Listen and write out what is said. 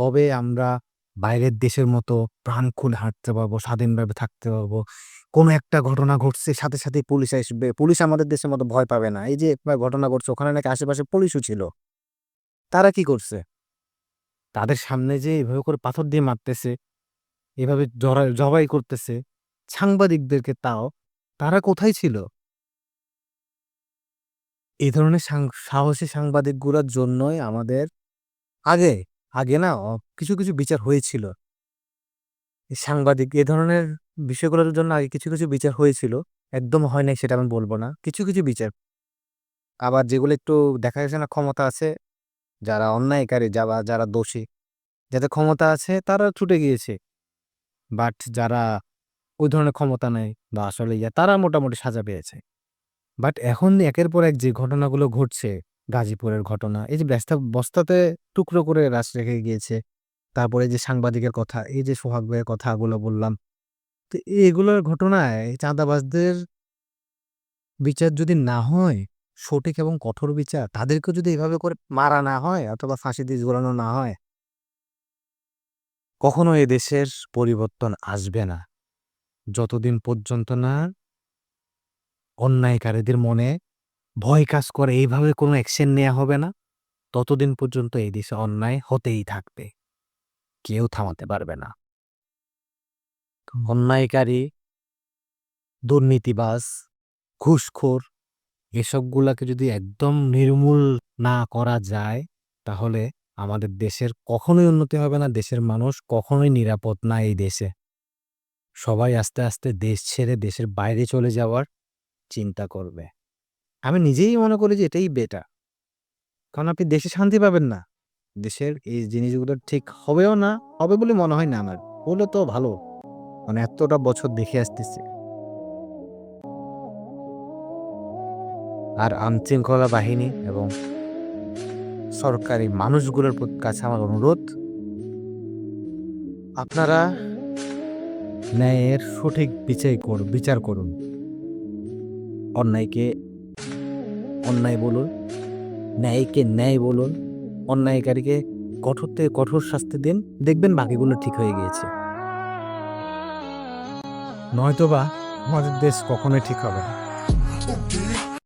কবে আমরা বাইরের দেশের মতো প্রাণ খুলে হাঁটতে পারবো, স্বাধীনভাবে থাকতে পারবো? কোনো একটা ঘটনা ঘটছে সাথে, সাথেই পুলিশ আসবে। পুলিশ আমাদের দেশের মতো ভয় পাবে না। এই যে একবার ঘটনা ঘটছে ওখানে নাকি আশেপাশে পুলিশও ছিল। তারা কি করছে? তাদের সামনে যে এভাবে করে পাথর দিয়ে মারতেছে, এভাবে জবাই করতেছে, সাংবাদিকদেরকে তাও, তারা কোথায় ছিল? এই ধরনের সাহসী সাংবাদিকগুলোর জন্যই আমাদের আগে, আগে না কিছু, কিছু বিচার হয়েছিল। এই সাংবাদিক এ ধরনের বিষয়গুলোর জন্য আগে কিছু, কিছু বিচার হয়েছিল। একদম হয় নাই সেটা আমি বলব না। কিছু, কিছু বিচার। আবার যেগুলো একটু দেখা গেছে না ক্ষমতা আছে, যারা অন্যায়কারী যারা দোষী, যাদের ক্ষমতা আছে তারা ছুটে গিয়েছে। বাট যারা ওই ধরনের ক্ষমতা নেই বা আসলে তারা মোটামুটি সাজা পেয়েছে। বাট এখন একের পর এক যে ঘটনাগুলো ঘটছে, গাজীপুরের ঘটনা, এই যে বস্তাতে টুকরো করে লাশ রেখে গিয়েছে। তারপরে এই যে সাংবাদিকের কথা, এই যে সোহাগ ভাইয়ের কথাগুলো বললাম। তো এগুলোর ঘটনায় চাঁদাবাজদের বিচার যদি না হয়, সঠিক এবং কঠোর বিচার, তাদেরকেও যদি এভাবে করে মারা না হয় অথবা ফাঁসি দিয়ে ঝুলানো না হয়, কখনো এ দেশের পরিবর্তন আসবে না। যতদিন পর্যন্ত না অন্যায়কারীদের মনে ভয় কাজ করে এইভাবে কোনো অ্যাকশন নেয়া হবে না, ততদিন পর্যন্ত এই দেশে অন্যায় হতেই থাকবে। কেউ থামাতে পারবে না। অন্যায়কারী, দুর্নীতিবাজ, ঘুষখোর এসবগুলাকে যদি একদম নির্মূল না করা যায়, তাহলে আমাদের দেশের কখনোই উন্নতি হবে না। দেশের মানুষ কখনোই নিরাপদ না এই দেশে। সবাই আস্তে, আস্তে দেশ ছেড়ে দেশের বাইরে চলে যাওয়ার চিন্তা করবে। আমি নিজেই মনে করি যে এটাই বেটার। কারণ আপনি দেশে শান্তি পাবেন না। দেশের এই জিনিসগুলো ঠিক হবেও না, হবে বলে মনে হয় না আমার। হলে তো ভালো। মানে এতটা বছর দেখে আসতেছি। আর আইনশৃঙ্খলা বাহিনী এবং সরকারি মানুষগুলোর কাছে আমার অনুরোধ, আপনারা ন্যায়ের সঠিক বিচার করুন। অন্যায়কে অন্যায় বলুন, ন্যায়কে ন্যায় বলুন, অন্যায়কারীকে কঠোর থেকে কঠোর শাস্তি দিন। দেখবেন বাকিগুলো ঠিক হয়ে গিয়েছে। নয়তোবা আমাদের দেশ কখনোই ঠিক হবে না।